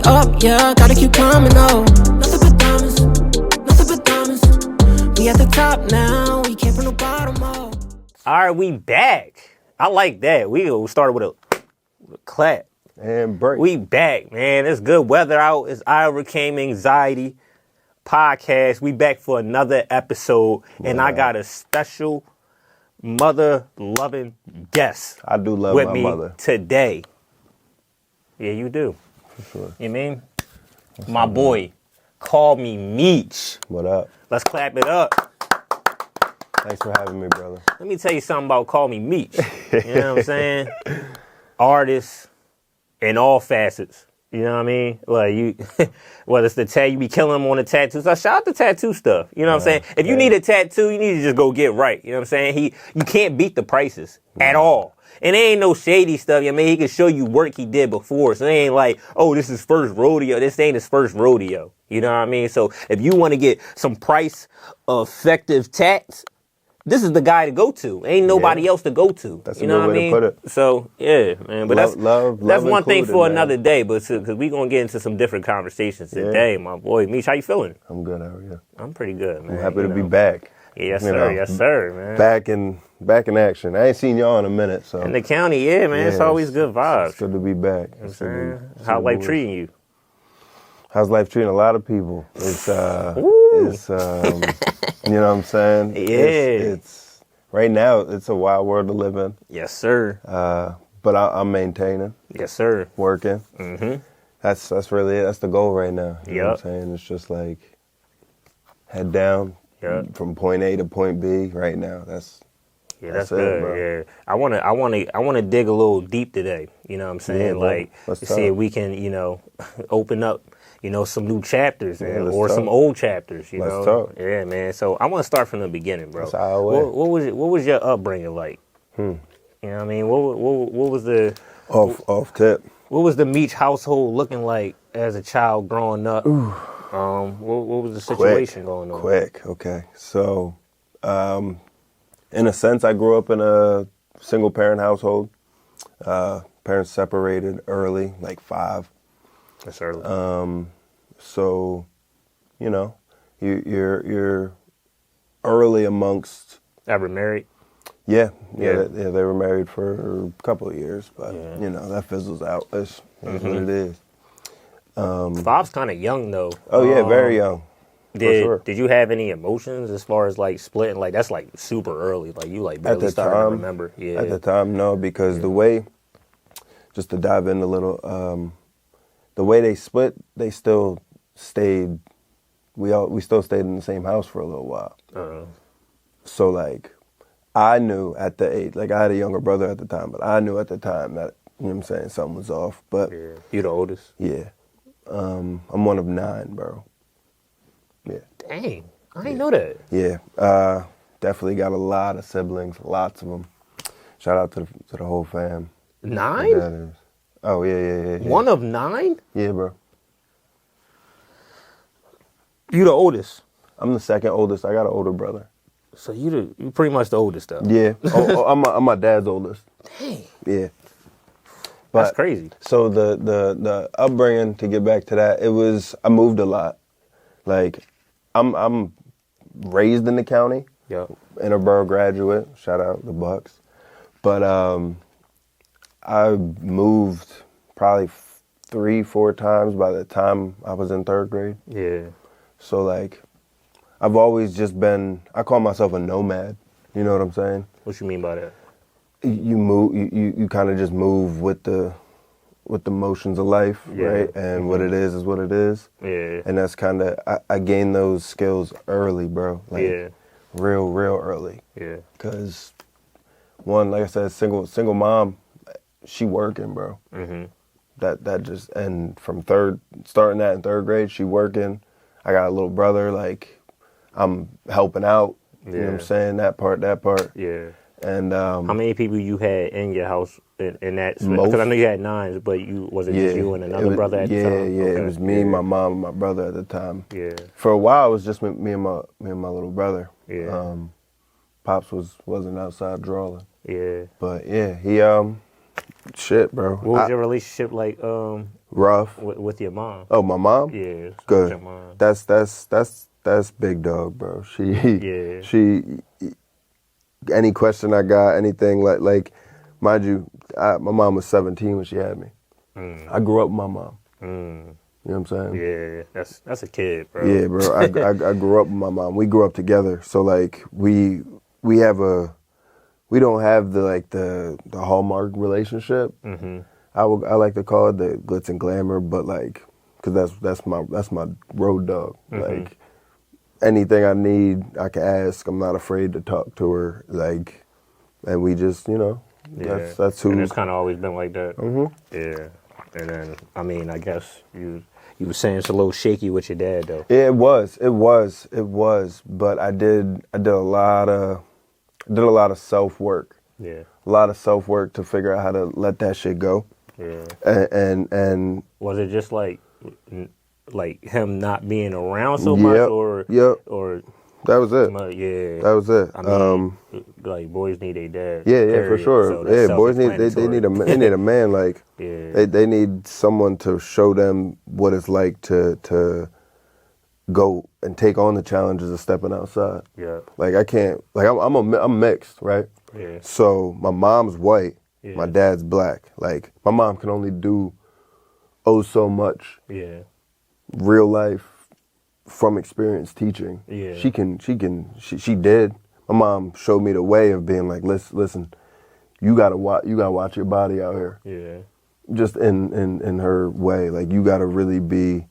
up, yeah, gotta keep climbing, oh. Nothing but diamonds, nothing but diamonds. We at the top now, we came from the bottom, oh. All right, we back. I like that. We started with a clap. And break. We back, man. It's good weather out. It's iOvercameAnxiety podcast. We back for another episode, and I got a special mother-loving guest. I do love with my me mother today. Yeah, you do. for sure. You mean? My boy, CallMeMeech. What up? Let's clap it up. Thanks for having me, brother. Let me tell you something about CallMeMeech. You know what I'm saying? Artist in all facets. You know what I mean? Like you, whether it's the tattoo, you be killing them on the tattoo stuff. Shout out to tattoo stuff. You know what I'm saying? If you need a tattoo, you need to just go get right. You know what I'm saying? You can't beat the prices at all. And there ain't no shady stuff. I mean, he can show you work he did before. So it ain't like, oh, this is first rodeo. This ain't his first rodeo. You know what I mean? So if you want to get some price effective tats, this is the guy to go to. Ain't nobody else to go to. That's you a know good what I way mean? to put it. So yeah, man. But Love that's one thing included, for man. another day. But because we gonna get into some different conversations today, my boy. Meech, how you feeling? I'm good. How are you? I'm pretty good, man. I'm happy to be back. Yes, You sir. know, Yes, sir, man. Back in action. I ain't seen y'all in a minute, so In the county, yeah, man. It's always good vibes. It's good to be back. You know what I'm saying? How life treating you? How's life treating a lot of people? It's you know what I'm saying? Yeah. It's right now. It's a wild world to live in. Yes, sir. But I'm maintaining, Yes, sir. working. Mm-hmm. That's really it. That's the goal right now. You know what I'm Yep. saying? It's just like head down from point A to point B right now. That's That's it, good. bro. Yeah, I wanna dig a little deep today. You know what I'm saying? Yeah, bro. Like, Let's see talk. if we can, open up, some new chapters let's or some talk. old chapters. You Let's know? talk. Yeah, man. So I want to start from the beginning, bro. That's our way. What was your upbringing like? You know what I mean? What was the off tip. What was the Meech household looking like as a child growing up? What was the situation going on? Quick. Okay. So, in a sense, I grew up in a single parent household. Parents separated early, like 5. That's early. So, you're early amongst. Ever married? Yeah. They were married for a couple of years, but that fizzles out. That's what it is. 5's kind of young though. Oh yeah, very young. For sure. Did you have any emotions as far as like splitting? Like that's like super early. Like you like barely started to remember. Yeah. At the time, no, because the way, just to dive in a little, the way they split, they still stayed. We still stayed in the same house for a little while. So like, I knew at the age, like I had a younger brother at the time, but I knew at the time that I'm saying something was off. But You the oldest? yeah, I'm one of 9, bro. Yeah. Dang, I didn't know that. Yeah, definitely got a lot of siblings, lots of them. Shout out to the whole fam. 9? That is. Oh yeah. One of 9? Yeah, bro. You the oldest. I'm the second oldest. I got an older brother. So you pretty much the oldest though. Yeah. I'm my dad's oldest. Dang, Yeah. that's crazy. So the upbringing, to get back to that, I moved a lot. Like, I'm raised in the county. Yeah. Interborough graduate. Shout out the Bucks. But I moved probably 3-4 times by the time I was in 3rd grade. Yeah. So like, I've always just been. I call myself a nomad. You know what I'm saying? What you mean by that? You move. You kind of just move with the motions of life, right? And what it is what it is. Yeah. And that's kind of, I gained those skills early, bro. Like, real early. Yeah. Cause one, like I said, single mom, she working, bro. That just, and from starting that in 3rd grade, she working. I got a little brother, like, I'm helping out. You know what I'm saying? That part. Yeah. And how many people you had in your house in that? Most. Because I know you had 9, but was it just you and another brother at the time? Yeah, Okay. it was me, my mom, and my brother at the time. Yeah. For a while, it was just me and my little brother. Yeah. Pops wasn't outside drawing. Yeah. But yeah, he shit, bro. What was your relationship like Rough. with your mom? Oh, my mom? Yeah. Good. Your mom. That's big dog, bro. Yeah. She, any question I got, anything like, mind you, my mom was 17 when she had me. I grew up with my mom. You know what I'm saying? Yeah, that's a kid, bro. Yeah, bro. I grew up with my mom. We grew up together. So like we don't have the hallmark relationship. I like to call it the glitz and glamour, but like, cause that's my road dog. Like anything I need, I can ask. I'm not afraid to talk to her. Like, and we just, that's who. And it's kind of always been like that. Yeah. And then, I mean, I guess you were saying it's a little shaky with your dad, though. Yeah, it was. But I did a lot of self work. Yeah. A lot of self work to figure out how to let that shit go. Yeah. And was it just like him not being around so much, or that was it. Yeah, that was it. I mean, like boys need a dad. Yeah, period. for sure. So boys need a man. Like they need someone to show them what it's like to go and take on the challenges of stepping outside. Yeah. Like I can't. Like I'm mixed, right? Yeah. So my mom's white. Yeah. My dad's black. Like my mom can only do so much. Yeah. Real life from experience teaching. Yeah. She did. My mom showed me the way of being like, listen, you gotta watch your body out here. Yeah. Just in her way. Like you gotta really be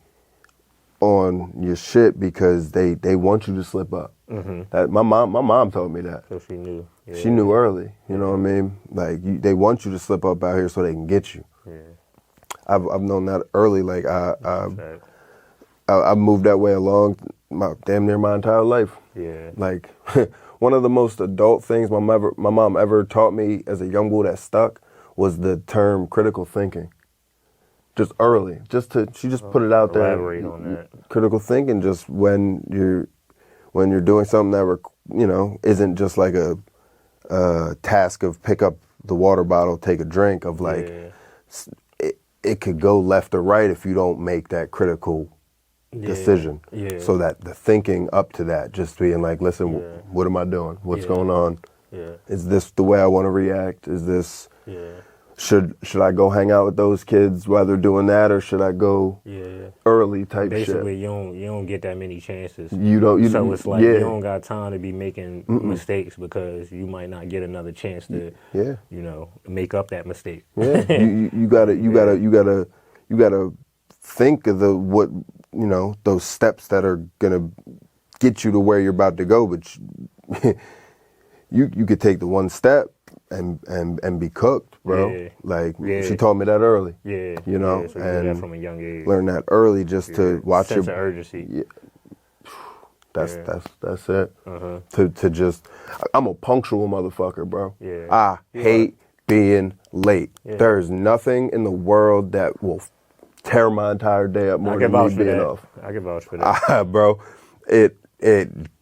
on your shit because they want you to slip up. That my mom told me that. So she knew. Yeah. She knew early. You know what I mean? Like they want you to slip up out here so they can get you. Yeah. I've known that early. Like I've moved that way along damn near my entire life. Yeah. Like one of the most adult things my mom ever taught me as a young boy that stuck was the term critical thinking. Just early, she just put it out there. Elaborate on that. Critical thinking, just when you're doing something that isn't just like a task of pick up the water bottle, take a drink, of like it could go left or right if you don't make that critical decision. Yeah. So that the thinking up to that, just being like, listen, what am I doing? What's going on? Yeah. Is this the way I want to react? Is this should I go hang out with those kids while they're doing that, or should I go early type Basically, shit? you don't get that many chances. So it's like you don't got time to be making mistakes because you might not get another chance to make up that mistake. Yeah. you gotta think of those steps that are gonna get you to where you're about to go, but you could take the one step and be cooked, bro. Yeah. Like she taught me that early. Yeah. So you and did that from a young age. Learn that early just to watch sense of urgency. Yeah. That's it. To just, I'm a punctual motherfucker, bro. Yeah. I hate being late. Yeah. There's nothing in the world that will tear my entire day up more than me being off. I can vouch for that. Bro, it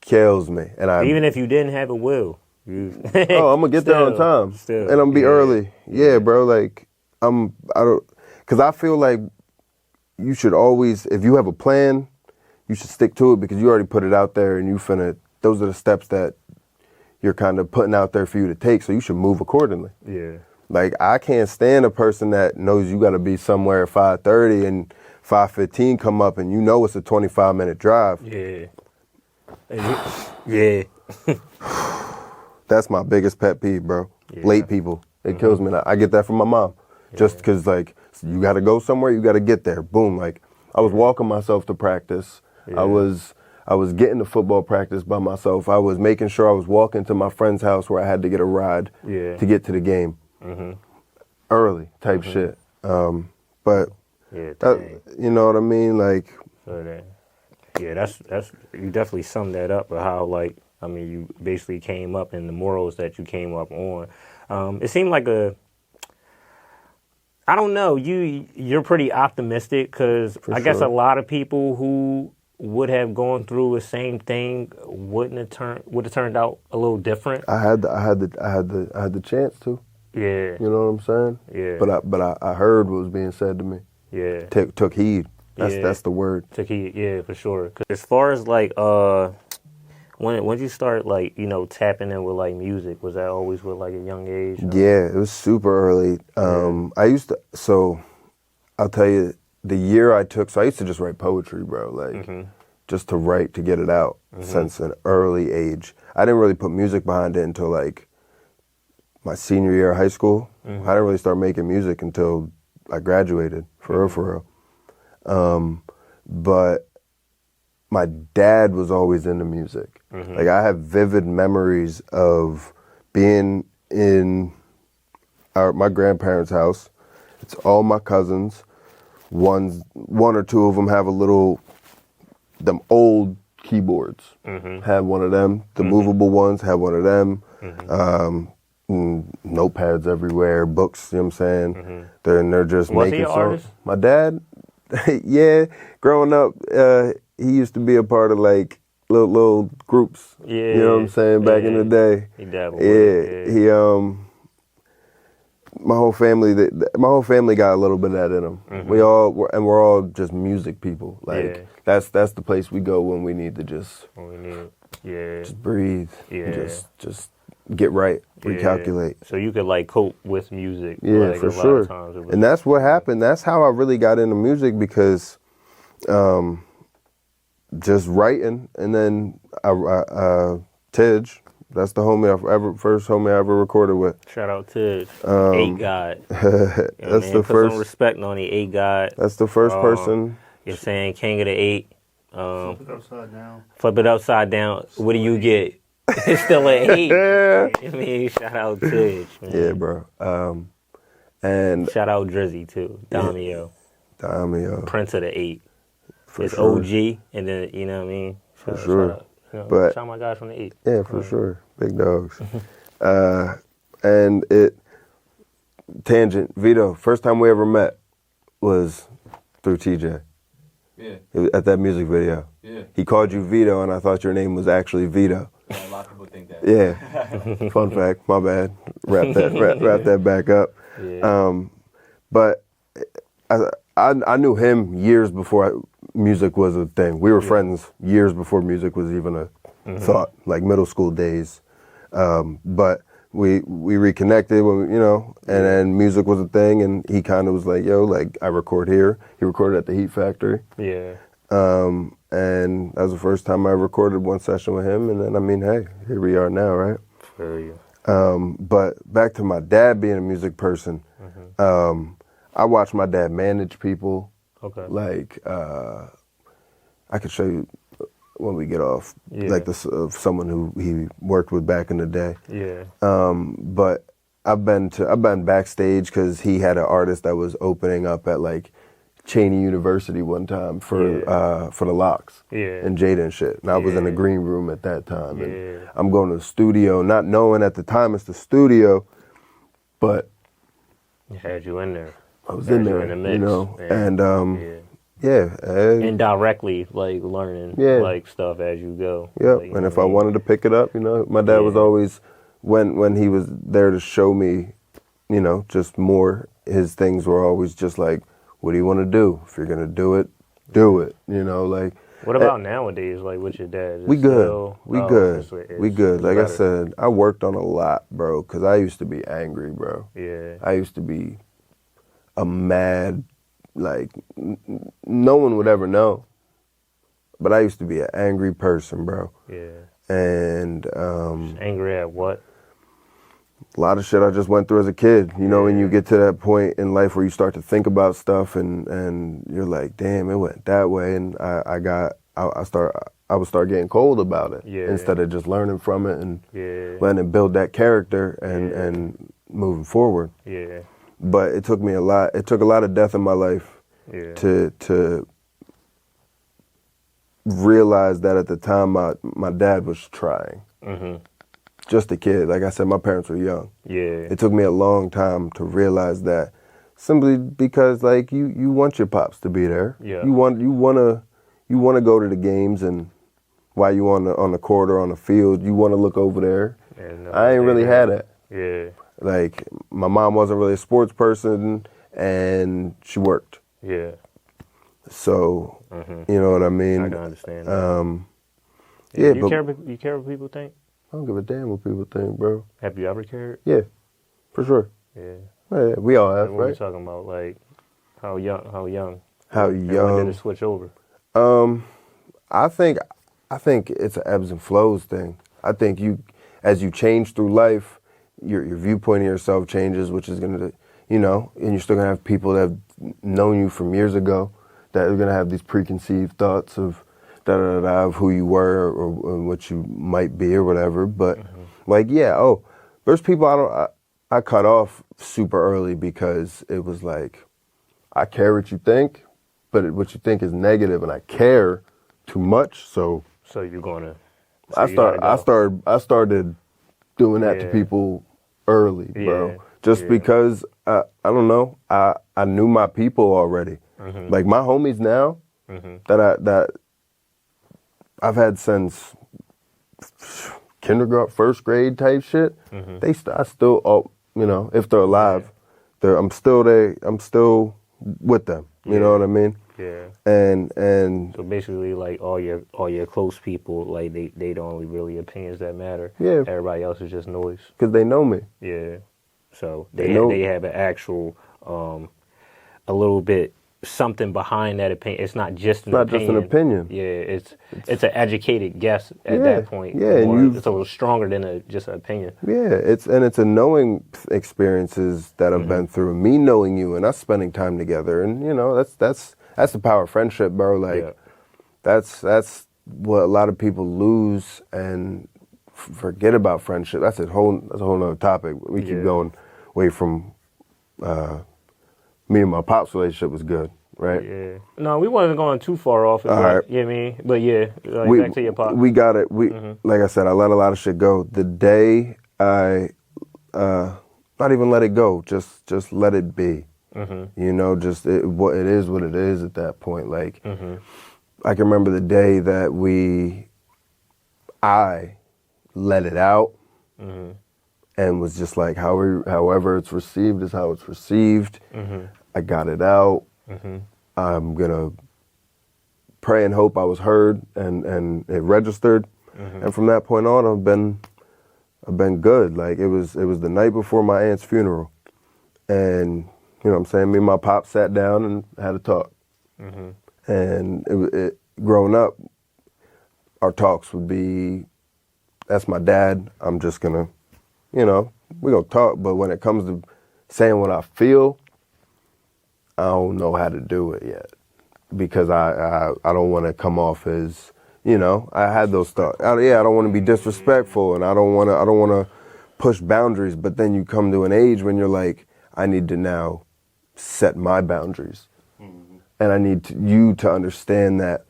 kills me. And even if you didn't have a will. I'm gonna get there on time, and I'm gonna be early. Yeah, bro. Like because I feel like you should always, if you have a plan, you should stick to it because you already put it out there, and those are the steps that you're kind of putting out there for you to take. So you should move accordingly. Yeah. Like I can't stand a person that knows you got to be somewhere at 5:30 and 5:15 come up, and it's a 25-minute drive. Yeah. Yeah. That's my biggest pet peeve, bro. Yeah. Late people. It kills me. I get that from my mom. Just because, like, you got to go somewhere, you got to get there. Boom. Like, I was walking myself to practice. Yeah. I was getting to football practice by myself. I was making sure I was walking to my friend's house where I had to get a ride to get to the game. Early type shit. But, you know what I mean? Like... that's you definitely summed that up, of how, like, I mean, you basically came up in the morals that you came up on. It seemed like I don't know, you're pretty optimistic because I guess a lot of people who would have gone through the same thing would have turned out a little different. I had the chance to. Yeah. You know what I'm saying? Yeah. But I heard what was being said to me. Yeah. took heed. That's the word. Took heed. Yeah, for sure. 'Cause as far as like when you start like tapping in with like music, was that always with like a young age? Yeah, it was super early. I used to. So I'll tell you, the year I took. So I used to just write poetry, bro. Like just to write, to get it out since an early age. I didn't really put music behind it until like my senior year of high school. I didn't really start making music until I graduated, for real. But my dad was always into music. Like I have vivid memories of being in my grandparents' house. It's all my cousins. One or two of them have them old keyboards. Have one of them. The movable ones have one of them. Notepads everywhere, books, you know what I'm saying? They're just Was making he an songs. artist? My dad, yeah, growing up, he used to be a part of like little groups. Yeah. You know what I'm saying? Back in the day. He dabbled with it. He my whole family got a little bit of that in them. We're all just music people. Like that's the place we go when we need to just breathe. Yeah. Just get right, recalculate. So you could like cope with music. Yeah, like, for a lot sure. of times it was, And that's what happened. That's how I really got into music, because just writing, and then Tidge, that's the first homie I ever recorded with. Shout out to Eight God. That's the Put first. some respect on the Eight God. That's the first person. You're saying King of the Eight. Flip it upside down. Flip it upside down. What do you get? It's still an 8. Yeah. I mean, shout out Tidge, man. Yeah, bro. And shout out Drizzy too. Damio. Prince of the 8. It's sure. OG, and then you know what I mean. For sure. Shout out, but shout out my guys from the 8. Yeah, for sure. Big dogs. And tangent, Vito, first time we ever met was through TJ. Yeah. At that music video. Yeah. He called you Vito, and I thought your name was actually Vito. Yeah, a lot of people think that. Yeah. Fun fact. My bad. Wrap that back up. Yeah. But I knew him years before music was a thing. We were friends years before music was even a thought, like middle school days. But we reconnected when and then music was a thing, and he kind of was like, yo, like I record here. He recorded at the Heat Factory. Yeah. And that was the first time I recorded one session with him, and then I mean, hey, here we are now, right? Feel you. But back to my dad being a music person, I watched my dad manage people. Okay. Like I could show you when we get off, like this of someone who he worked with back in the day. Yeah. But I've been backstage because he had an artist that was opening up at like Cheney University one time for the Locks and Jada and shit. And I was in the green room at that time. And I'm going to the studio, not knowing at the time it's the studio, but He had you in there. I was in there, in the mix. and indirectly like learning like stuff as you go. Yeah, like, and if I wanted to pick it up, my dad was always when he was there to show me, just more. His things were always just like, what do you want to do? If you're gonna do it, do it. Like. What about nowadays? Like with your dad? We good. We good. Like I said, I worked on a lot, bro. Because I used to be angry, bro. Yeah. I used to be a mad, like no one would ever know. But I used to be an angry person, bro. Yeah. And angry at what? A lot of shit I just went through as a kid. When you get to that point in life where you start to think about stuff and you're like, damn, it went that way, and I would start getting cold about it instead of just learning from it and letting it build that character and moving forward. Yeah. But it took me a lot. It took a lot of death in my life to realize that at the time my dad was trying. Mm-hmm. Just a kid. Like I said, my parents were young. Yeah. It took me a long time to realize that, simply because like you want your pops to be there. Yeah. You want to go to the games, and while you on the court or on the field, you want to look over there. I ain't really had that. Yeah. Like my mom wasn't really a sports person, and she worked. Yeah. So, you know what I mean? I can understand that. Yeah, you but care what people think? I don't give a damn what people think, bro. Have you ever cared? Yeah, for sure. Yeah. Yeah, we all have, What are we right? talking about? Like, how young? How And when young? did it switch over? I think it's an ebbs and flows thing. I think as you change through life, your viewpoint of yourself changes, which is gonna, you know, and you're still gonna have people that have known you from years ago that are gonna have these preconceived thoughts of of who you were or what you might be or whatever. But like, yeah, there's people I cut off super early because it was like, I care what you think, but what you think is negative, and I care too much. So you're gonna. I started doing that to people early, bro. Yeah, Just because I don't know, I knew my people already. Like my homies now that I've had since kindergarten, first grade type shit. I still, you know, if they're alive, I'm still with them. You know what I mean? Yeah. And So basically, like all your close people, like they the only really opinions that matter. Yeah. Everybody else is just noise. because they know me. Yeah. So They know- they have an actual a little bit something behind that opinion. It's not just an Not opinion. just an opinion. Yeah, it's an educated guess at Yeah, that point. yeah, and Or it's a little stronger than just an opinion. Yeah, it's a knowing experiences that I've been through. Me knowing you and us spending time together, and you know that's the power of friendship, bro. Like that's what a lot of people lose and forget about friendship. That's a whole nother topic. We keep going away from me and my pop's relationship was good, right? Yeah. No, we wasn't going too far off. All right. You know what I mean? But yeah, like back to your pop. We got it. Like I said, I let a lot of shit go. The day I not even let it go, just let it be. You know, just what it is at that point. Like I can remember the day that I let it out and was just like, however it's received is how it's received. I got it out. I'm gonna pray and hope I was heard and it registered. And from that point on, I've been good. Like it was the night before my aunt's funeral, and you know what I'm saying, me and my pop sat down and had a talk. And growing up, our talks would be, that's my dad. I'm just gonna, you know, we gonna talk. But when it comes to saying what I feel, I don't know how to do it yet because I don't want to come off as, you know, I had those thoughts. I don't want to be disrespectful and I don't want to push boundaries. But then you come to an age when you're like, I need to now set my boundaries, and I need you to understand that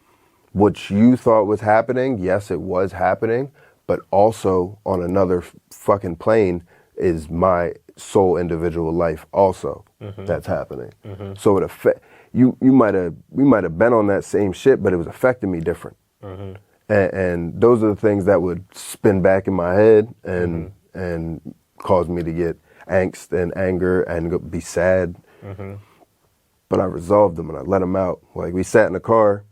what you thought was happening, yes, it was happening, but also on another fucking plane is my sole individual life also that's happening. So it we might have been on that same shit, but it was affecting me different. And those are the things that would spin back in my head and cause me to get angst and anger and be sad. But I resolved them and I let them out. Like we sat in the car,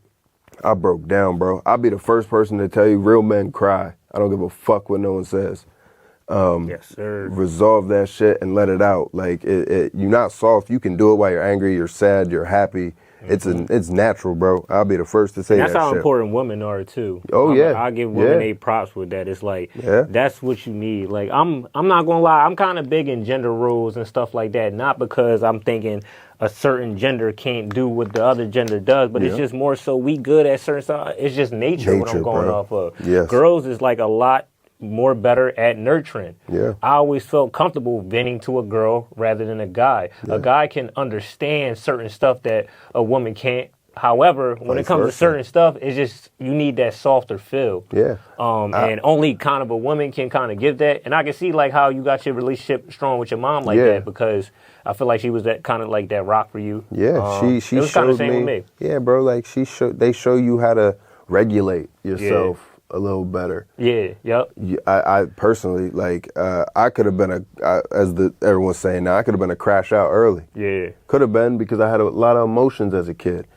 I broke down, bro. I'll be the first person to tell you real men cry. I don't give a fuck what no one says. Yes, sir. Resolve that shit and let it out. Like you're not soft. You can do it while you're angry, you're sad, you're happy. It's natural, bro. I'll be the first to say That's that how shit. important women are too. Oh, yeah. I give women a props with that. It's like that's what you need. Like I'm not gonna lie, I'm kind of big in gender roles and stuff like that. Not because I'm thinking a certain gender can't do what the other gender does, but it's just more so we good at certain stuff. It's just nature what I'm going bro. off of. Yes. Girls is like a lot more better at nurturing. Yeah. I always felt comfortable venting to a girl rather than a guy. A guy can understand certain stuff that a woman can't. However, when it comes to certain stuff, it's just you need that softer feel. Yeah. And only kind of a woman can kind of give that. And I can see like how you got your relationship strong with your mom like that, because I feel like she was that kind of like that rock for you. Yeah, she it was kind of the same with me. Yeah, bro. Like they show you how to regulate yourself a little better. Yeah. Yep. I personally, like, I could have been everyone's saying now, I could have been a crash out early. Yeah. Could have been, because I had a lot of emotions as a kid,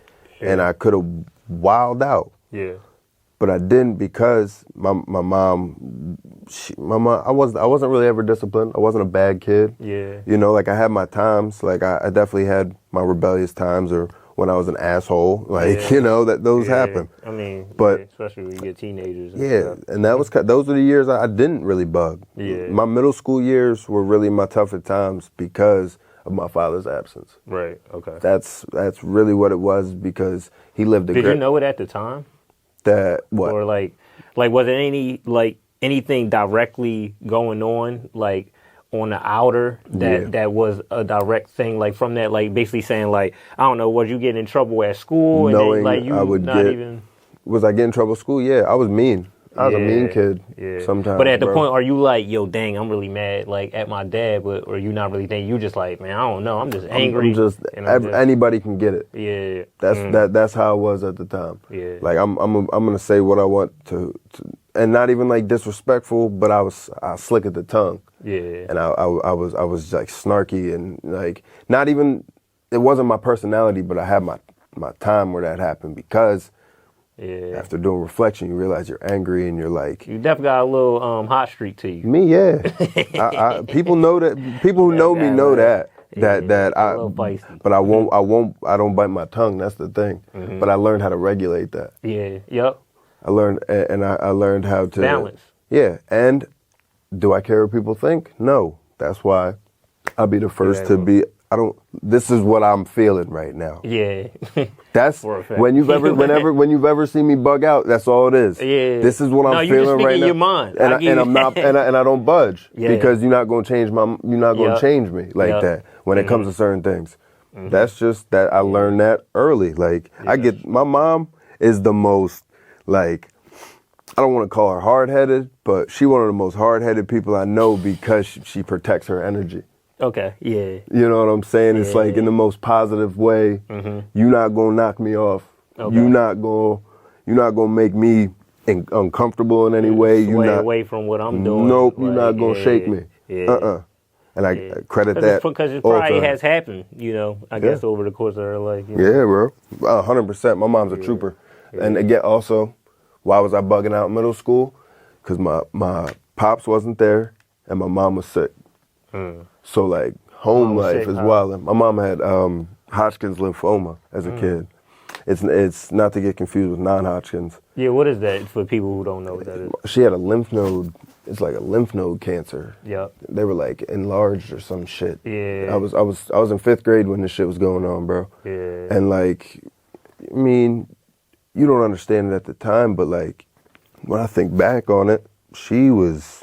and I could have wilded out. Yeah. But I didn't, because my mom, I wasn't really ever disciplined. I wasn't a bad kid. Yeah. You know, like, I had my times. Like, I definitely had my rebellious times, or when I was an asshole. Like, you know, those happen. I mean, but especially when you get teenagers. And that was those are the years I didn't really bug. Yeah. My middle school years were really my toughest times because of my father's absence. Right. Okay. That's really what it was, because he lived a Did you know it at the time? That what? Or like was there anything directly going on, like, on the outer that was a direct thing, like, from that, like, basically saying, like, I don't know, was you getting in trouble at school? Knowing and then, like, you I would not even... Was I getting in trouble at school? Yeah, I was mean. I was a mean kid sometimes. But at the point, are you like, yo, dang, I'm really mad, like, at my dad, but, or you not really thinking, you just like, man, I don't know, I'm just angry. Anybody can get it. Yeah. That's how I was at the time. Yeah. Like, I'm gonna say what I want to, and not even, like, disrespectful, but I was slick at the tongue. Yeah. And I was like snarky, and, like, not even, it wasn't my personality, but I had my time where that happened, because after doing reflection, you realize you're angry, and you're like, you definitely got a little hot streak to you. Me, yeah. People know that. People who know me know that. That I. But I don't bite my tongue. That's the thing. Mm-hmm. But I learned how to regulate that. Yeah. Yep. I learned, and I learned how to balance. Yeah. And do I care what people think? No. That's why I'll be the first to be. This is what I'm feeling right now. Yeah. That's when you've ever seen me bug out. That's all it is. Yeah. This is what I'm feeling right now. Your mind. And I'm not, and I don't budge, because you're not going to change change me like that when it comes to certain things. Mm-hmm. That's just that I learned that early. Like, my mom is the most, like, I don't want to call her hard-headed, but she one of the most hard-headed people I know, because she protects her energy. Okay, yeah. You know what I'm saying? It's like, in the most positive way. Mm-hmm. You're not gonna knock me off. Okay. You're not gonna make me uncomfortable in any way. Sway away from what I'm doing. Nope, you're not gonna shake me. Yeah. And I credit that. Because it probably has happened, I guess, over the course of her life. Yeah, bro. 100%. My mom's a trooper. Yeah. And again, also, why was I bugging out in middle school? Because my pops wasn't there, and my mom was sick. So, like, home life is wild. My mom had Hodgkin's lymphoma as a kid. It's not to get confused with non-Hodgkin's. Yeah, what is that for people who don't know what that is? She had a lymph node. It's like a lymph node cancer. Yeah. They were, like, enlarged or some shit. Yeah. I was in 5th grade when this shit was going on, bro. Yeah. And, like, I mean, you don't understand it at the time, but, like, when I think back on it, she was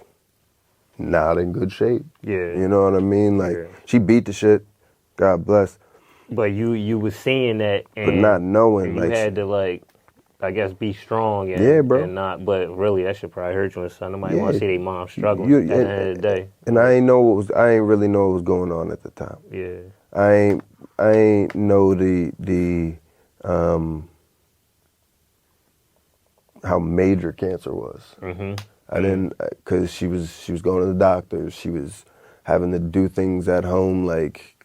not in good shape. Yeah. You know what I mean? Like, she beat the shit. God bless. But you was seeing that, but not knowing. You had to, like, I guess, be strong bro. And not. But really, that should probably hurt you and son. Nobody want to see their mom struggling at the end of the day. And I ain't really know what was going on at the time. Yeah. I ain't know the how major cancer was. Mm-hmm. I didn't, because she was going to the doctors. She was having to do things at home, like,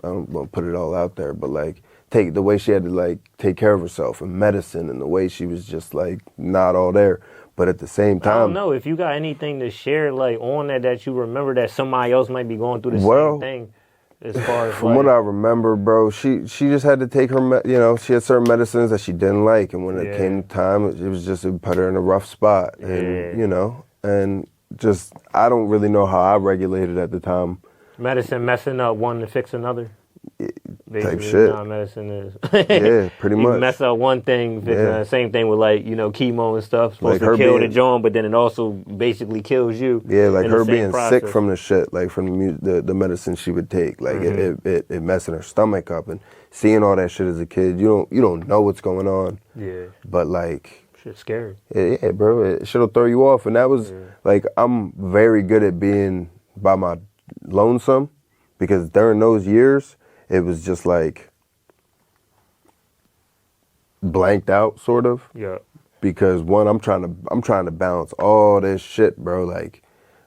I don't want to put it all out there, but, like, the way she had to, like, take care of herself and medicine, and the way she was just, like, not all there. But at the same time, I don't know if you got anything to share, like, on that you remember that somebody else might be going through the same thing. As far as, from what I remember, bro, she just had to take her, she had certain medicines that she didn't like, and when it came time, it put her in a rough spot, and and just, I don't really know how I regulated at the time. Medicine messing up one to fix another. Type shit. Medicine is. Yeah, pretty much. You mess up one thing, fix same thing with, like, chemo and stuff. Supposed to kill the joint, but then it also basically kills you. Yeah, like her being sick from the shit, like from the medicine she would take, like it messing her stomach up, and seeing all that shit as a kid, you don't know what's going on. Yeah. But, like, shit's scary. Yeah, bro, it shit'll throw you off, and that was like, I'm very good at being by my lonesome, because during those years, it was just, like, blanked out, sort of. Yeah. because one, I'm trying to balance all this shit, bro. Like,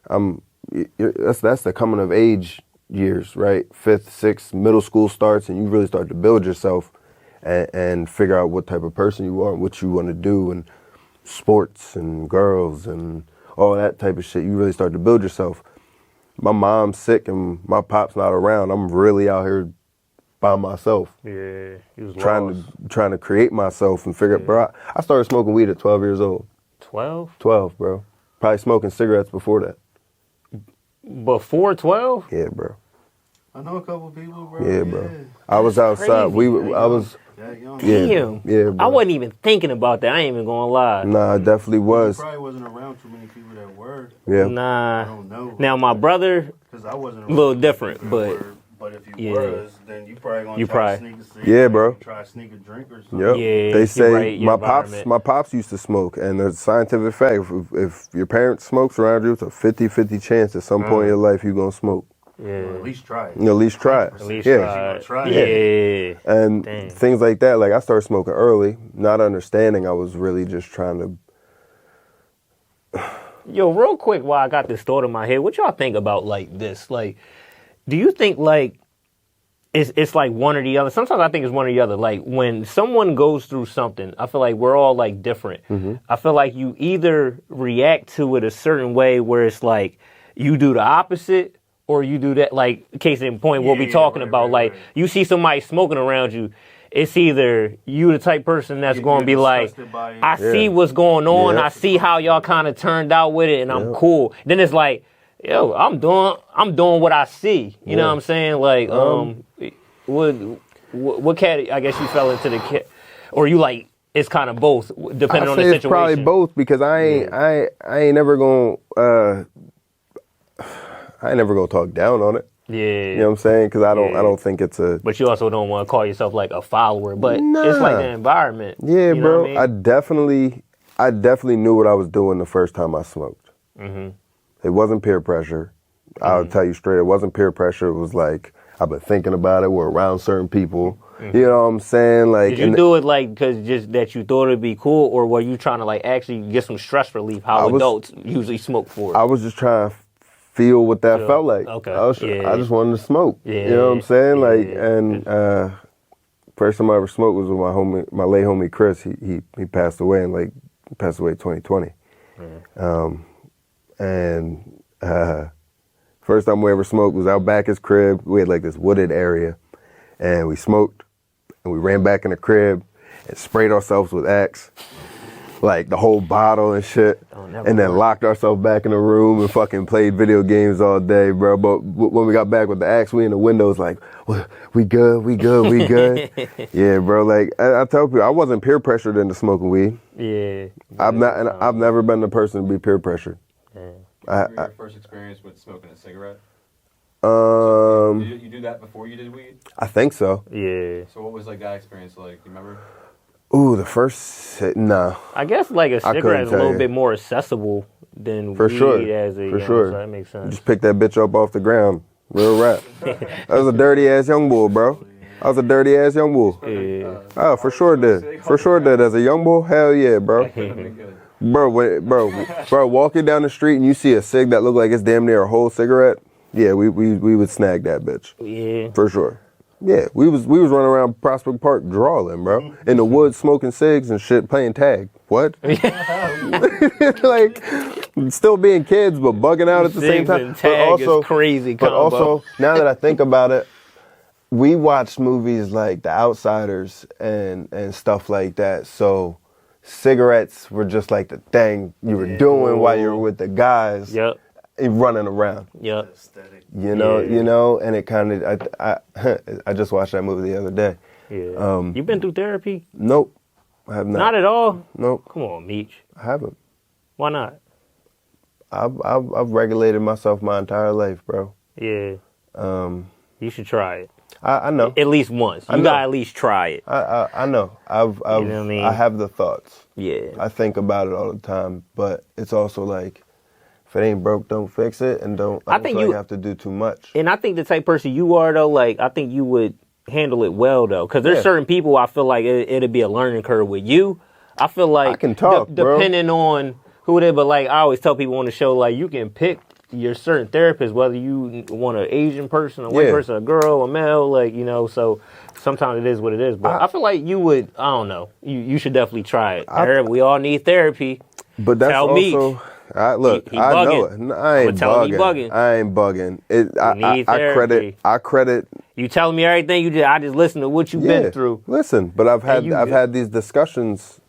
that's the coming of age years, right? 5th, 6th, middle school starts, and you really start to build yourself and figure out what type of person you are and what you want to do, and sports and girls and all that type of shit. You really start to build yourself. My mom's sick and my pop's not around. I'm really out here by myself. Yeah, he was trying to create myself and figure. Bro, I started smoking weed at 12 years old. 12? 12, bro. Probably smoking cigarettes before that. Before 12? Yeah, bro. I know a couple people, bro. Yeah, bro. I was outside. Crazy. I was. That young. Damn. Yeah, bro. I wasn't even thinking about that. I ain't even gonna lie. Nah, I definitely You was. probably wasn't around too many people that were. Yeah. I Nah. don't know. Now my brother, Because I wasn't a around. little too many different, people that but were. But if you yeah. was, then you probably gonna You try probably- to sneak a cigarette. Yeah, bro. Try to sneak a drink or something. Yep. Yeah, They you're say right, your my pops used to smoke, and there's a scientific fact. If your parent smokes around you, it's a 50-50 chance at some point in your life you're gonna smoke. Or yeah, at least try it. You know, at least try it. at least yeah. try. Try Yeah. And Dang. things like that. Like, I started smoking early, not understanding I was really just trying to. Yo, real quick, while I got this thought in my head, what y'all think about like this? Like, do you think like it's like one or the other? Sometimes I think it's one or the other. Like when someone goes through something, I feel like we're all like different. I feel like you either react to it a certain way where it's like you do the opposite, or you do that. Like, case in point, we'll be Yeah, talking right, about right, like right. you see somebody smoking around you. It's either you the type person that's going to be you're like, disgusted by it. I see what's going on. Yeah. I see how y'all kind of turned out with it, and I'm Yeah. cool. Then it's like, yo, I'm doing what I see. You know Yeah. what I'm saying? Like, what cat? I guess you fell into the cat, or you like it's kind of both, depending I on say the it's situation. probably both, because I ain't never gonna talk down on it. Yeah. You know what I'm saying? Because I don't think it's a. But you also don't want to call yourself like a follower. But Nah. it's like the environment. Yeah, you know bro. what I mean? I definitely knew what I was doing the first time I smoked. Mm-hmm. It wasn't peer pressure. I'll tell you straight. It wasn't peer pressure. It was like, I've been thinking about it. We're around certain people. You know what I'm saying? Like, Did you do it like because just that you thought it'd be cool, or were you trying to like actually get some stress relief? How adults usually smoke for it. I was just trying to feel what that Feel- felt like. okay. I just wanted to smoke. Yeah. You know what I'm saying? Like, Yeah. and first time I ever smoked was with my late homie Chris. He passed away in 2020. And first time we ever smoked was out back his crib. We had like this wooded area, and we smoked, and we ran back in the crib and sprayed ourselves with Axe, like the whole bottle and shit, never and then work. locked ourselves back in the room and fucking played video games all day, bro. But when we got back with the Axe, we in the windows like, well, we good. Yeah, bro. Like, I tell people, I wasn't peer pressured into smoking weed. yeah. I've never been the person to be peer pressured. Remember your first experience with smoking a cigarette? Um, You do that before you did weed? I think so. Yeah. So what was like that experience like? You remember? Ooh, the first, no. I guess like a couldn't cigarette is a tell little you. bit more accessible than For weed sure. as a, For you know, sure. so that makes sense. Just pick that bitch up off the ground. Real rap. That was a dirty ass young bull, bro. I was a dirty ass young bull. Yeah. Oh, for sure did. For sure did. As a young bull, hell yeah, bro. Bro, walking down the street and you see a cig that look like it's damn near a whole cigarette. Yeah, we would snag that bitch. Yeah. For sure. Yeah, we was running around Prospect Park drawling, bro. In the woods smoking cigs and shit, playing tag. What? Like, still being kids, but bugging out at the same Cigs time. and tag is crazy But combo. also, now that I think about it, we watched movies like The Outsiders and stuff like that. So cigarettes were just like the thing you were doing while you were with the guys. Yep. And running around. Yep. Aesthetic. You know, Yeah. and it kind of, I just watched that movie the other day. Yeah. You been through therapy? Nope, I have not. Not at all. Nope, Come on, Meech. I haven't. Why not? I've regulated myself my entire life, bro. Yeah. You should try it. I know. At least once. You know. gotta at least try it. I know. I've know what I mean? I have the thoughts. Yeah. I think about it all the time, but it's also like, if it ain't broke, don't fix it, and don't. I think feel like you- you have to do too much. And I think the type of person you are, though, like, I think you would handle it well, though. Because there's Yeah. certain people I feel like it'd be a learning curve with you. I feel like I can talk, bro. depending on who it is, but like I always tell people on the show, like you can pick your certain therapist, whether you want an Asian person, a white person, a girl, a male, like, you know, so sometimes it is what it is. But I feel like you would, I don't know, you should definitely try it. We all need therapy. But that's Tell also, Meech. look, He I know bugging. it. No, I ain't I'ma tell him he bugging. bugging. I ain't bugging. need therapy. I credit. You telling me everything you did, I just listen to what you've been through. Listen, but I've had these discussions.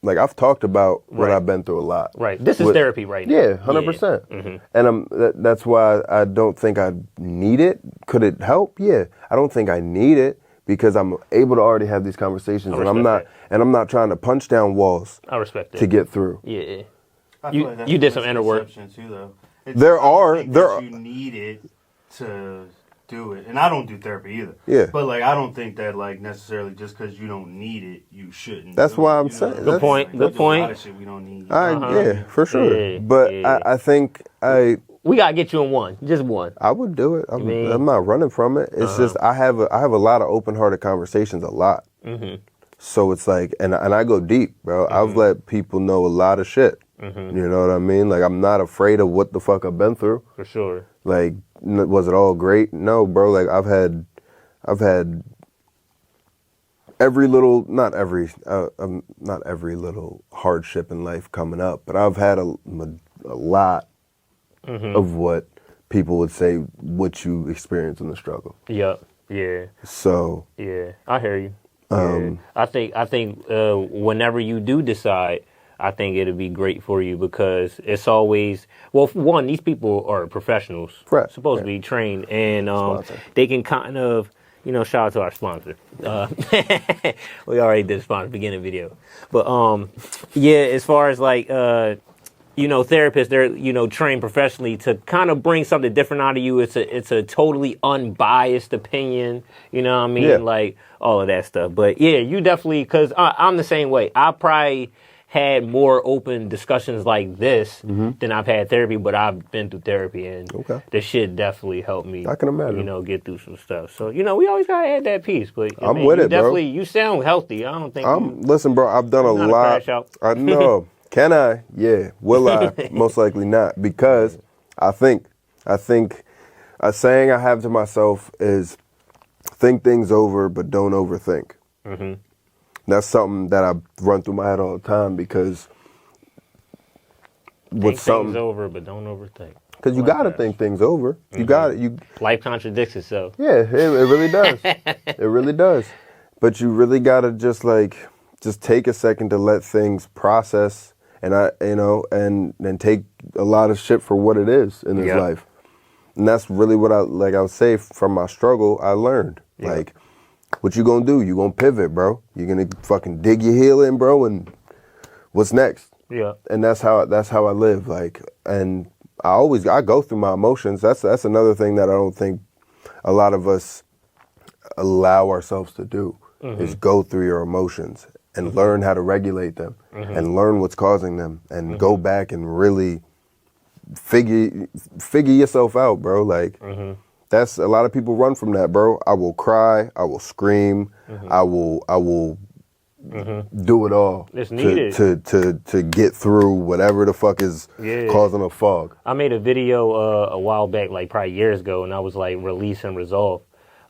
Like I've talked about what I've been through a lot. Right. This is therapy right now. Yeah, 100%. And that's why I don't think I need it. Could it help? Yeah. I don't think I need it because I'm able to already have these conversations, and I'm not trying to punch down walls. I respect that. To get through. Yeah. I feel like that's You a did some inner work. misconception too, though. You need it to do it, and I don't do therapy either. Yeah. But like, I don't think that like necessarily just because you don't need it, you shouldn't. That's do why it, I'm you know? saying. Good point. Like, Good there's point. A lot of shit we don't need. Yeah, for sure. Yeah, But yeah. I think We gotta get you in one. Just one. I would do it. mean? I'm not running from it. It's just I have a lot of open-hearted conversations a lot. So it's like, and I go deep, bro. I've let people know a lot of shit. You know what I mean? Like I'm not afraid of what the fuck I've been through. For sure. Like, was it all great? No, bro. Like I've had every little, not every little hardship in life coming up, but I've had a lot of what people would say what you experience in the struggle. Yep. Yeah. So Yeah. I hear you. Yeah. I think whenever you do decide, I think it'll be great for you because it's always, well, for one, these people are professionals, supposed to be trained, and they can kind of, you know, shout out to our sponsor. We already did a sponsor beginning video, but yeah, as far as like you know, therapists, they're, you know, trained professionally to kind of bring something different out of you. It's a totally unbiased opinion, you know what I mean? Yeah. Like all of that stuff. But yeah, you definitely, because I'm the same way. I probably had more open discussions like this than I've had therapy, but I've been through therapy, and the shit definitely helped me. I can imagine. You know, get through some stuff. So, you know, we always gotta add that piece. But I'm with it, bro. You sound healthy. I don't think listen, bro, I've done a not a lot. crash out. I know. Can I? Yeah. Will I? Most likely not. Because I think a saying I have to myself is think things over, but don't overthink. That's something that I run through my head all the time because think things over, but don't overthink. Because you got to think things over. You got it. Life contradicts itself. Yeah, it really does. It really does. But you really got to just take a second to let things process and then take a lot of shit for what it is in this life. And that's really what I would say from my struggle, I learned. Like, what you gonna do? You gonna pivot, bro. You're gonna fucking dig your heel in, bro, and what's next? Yeah. And that's how I live. Like, and I go through my emotions. That's another thing that I don't think a lot of us allow ourselves to do is go through your emotions and learn how to regulate them and learn what's causing them and go back and really figure yourself out, bro. Like, that's a lot of people run from that, bro. I will cry. I will scream. I will do it all. It's needed to get through whatever the fuck is causing a fog. I made a video a while back, like probably years ago, and I was like, release and resolve.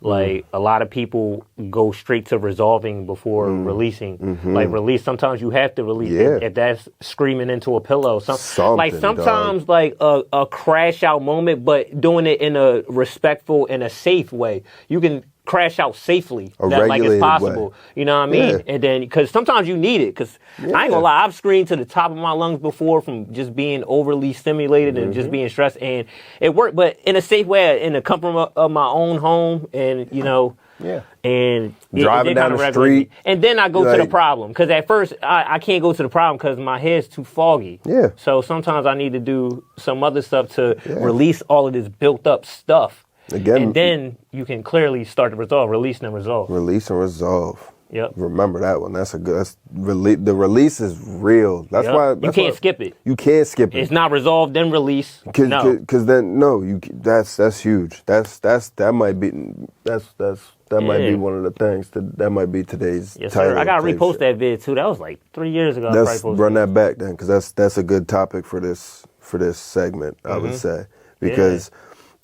Like, a lot of people go straight to resolving before releasing. Like, release, sometimes you have to release. If that's screaming into a pillow. Sometimes, like, a crash out moment, but doing it in a respectful and a safe way. You can crash out safely, like it's possible. Way. You know what I mean? Yeah. And then, because sometimes you need it. Because I ain't gonna lie, I've screamed to the top of my lungs before from just being overly stimulated and just being stressed, and it worked, but in a safe way, in the comfort of my own home, and you know. Yeah. And driving down the street. And then I go to the problem. Because at first, I can't go to the problem because my head's too foggy. Yeah. So sometimes I need to do some other stuff to release all of this built up stuff. Again, and then you can clearly start to resolve, release and resolve. Release and resolve. Yep. Remember that one. That's a good. The release is real. That's why you can't skip it. You can't skip it. It's not resolved, then release. Because then that's huge. That might be one of the things that might be today's Yes, title. sir. I gotta repost shit. that vid too. That was like 3 years ago. Let's run that back then, because that's a good topic for this segment. I would say, because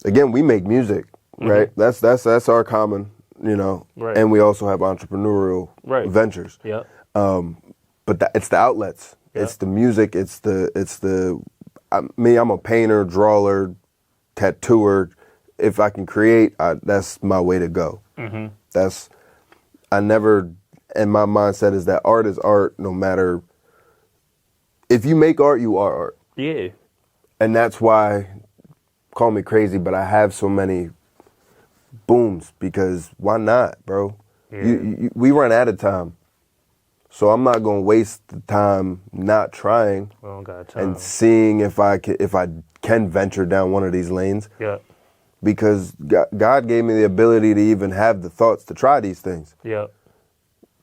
again, we make music, right? That's our common, Right. and we also have entrepreneurial ventures. Yep. But it's the outlets. Yep. It's the music. I'm a painter, drawer, tattooer. If I can create, that's my way to go. And my mindset is that art is art, no matter. If you make art, you are art. Yeah. And that's why, call me crazy, but I have so many booms, because why not, bro? Yeah. We run out of time. So I'm not going to waste the time not trying and seeing if I can venture down one of these lanes. Yeah. Because God gave me the ability to even have the thoughts to try these things. Yeah.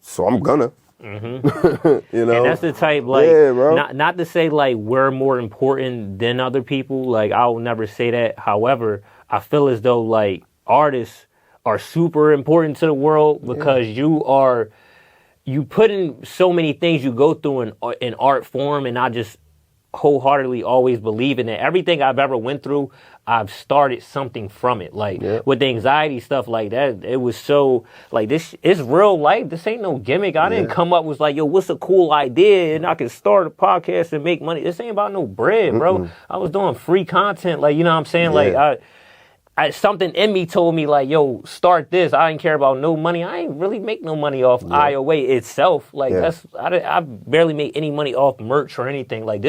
So I'm gonna. And that's the type, not to say like we're more important than other people. Like, I will never say that. However, I feel as though like artists are super important to the world, because you put in so many things you go through in art form, and I just wholeheartely always believe in it. Everything I've ever went through, I've started something from it. Like with the anxiety stuff like that, it was so like, this is real life. This ain't no gimmick. I didn't come up with like, yo, what's a cool idea and I can start a podcast and make money. This ain't about no bread, bro. I was doing free content. Like, you know what I'm saying? Like something in me told me like, yo, start this. I didn't care about no money. I ain't really make no money off IOA itself. Like I barely make any money off merch or anything. Like,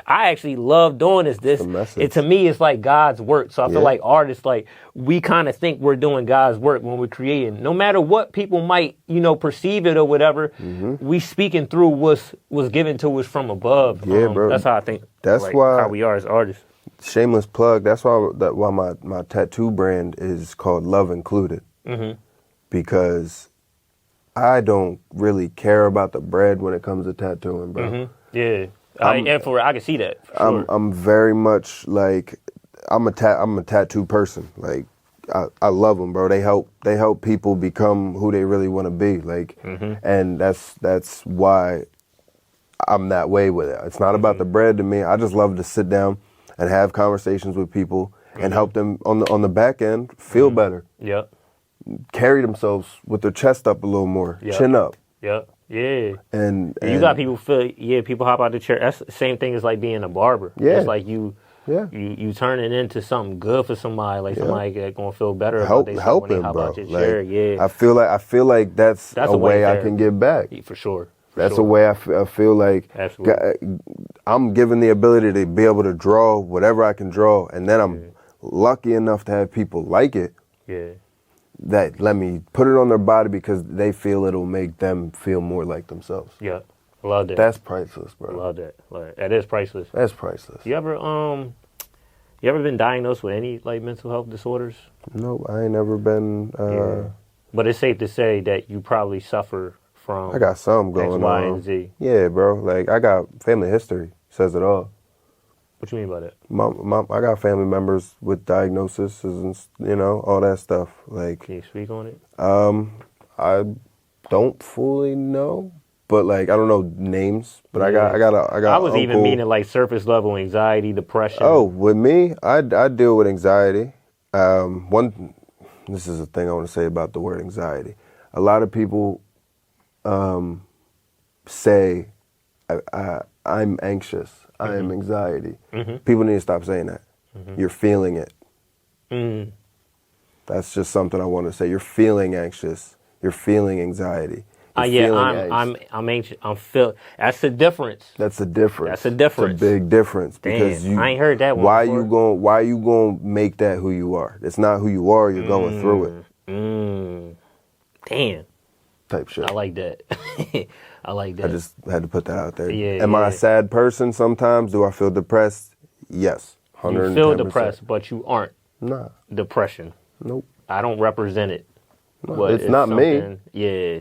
I actually love doing this. To me, it's like God's work. So I feel like artists, like, we kind of think we're doing God's work when we're creating. No matter what people might, perceive it or whatever, we speaking through was given to us from above. Bro. That's how I think. That's like, why how we are as artists. Shameless plug. That's why my tattoo brand is called Love Included, because I don't really care about the bread when it comes to tattooing, bro. Yeah, I can see that. For sure. I'm very much like I'm a tattoo person. Like I love them, bro. They help people become who they really want to be. Like, and that's why I'm that way with it. It's not about the bread to me. I just love to sit down and have conversations with people and help them on the back end feel better. Yep. Carry themselves with their chest up a little more, chin up. Yep. Yeah. And you got people people hop out the chair. That's the same thing as like being a barber. Yeah. It's like you turn it into something good for somebody, like somebody that's gonna feel better about themselves when they hop out your chair. Yeah. I feel like that's a way I can give back. For sure. That's a way I feel like I'm given the ability to be able to draw whatever I can draw, and then I'm lucky enough to have people like it. Yeah. That let me put it on their body because they feel it'll make them feel more like themselves. Yeah. Love that. That's priceless, bro. Love that. That is priceless. That's priceless. You ever been diagnosed with any like mental health disorders? No, I ain't never been. But it's safe to say that you probably suffer from. I got some going X, Y, on. and Z. Yeah, bro. Like, I got family history. Says it all. What you mean by that? I got family members with diagnoses and all that stuff. Like, can you speak on it? I don't fully know, but like I don't know names. But I got. I was even meaning like surface level anxiety, depression. Oh, with me, I deal with anxiety. This is a thing I want to say about the word anxiety. A lot of people say I'm anxious. I am anxiety. People need to stop saying that. You're feeling it. That's just something I want to say. You're feeling anxious. You're feeling anxiety. I'm anxious. That's the difference. That's a difference. That's a difference. It's a big difference. Because I ain't heard that one before. Why you going to make that who you are? It's not who you are. You're going through it. Damn. Type shit. I like that. I like that. I just had to put that out there. Yeah, Am I a sad person sometimes? Do I feel depressed? Yes. 110%. You feel depressed, but you aren't. Nah. Depression. Nope. I don't represent it. No, it's not me. Yeah.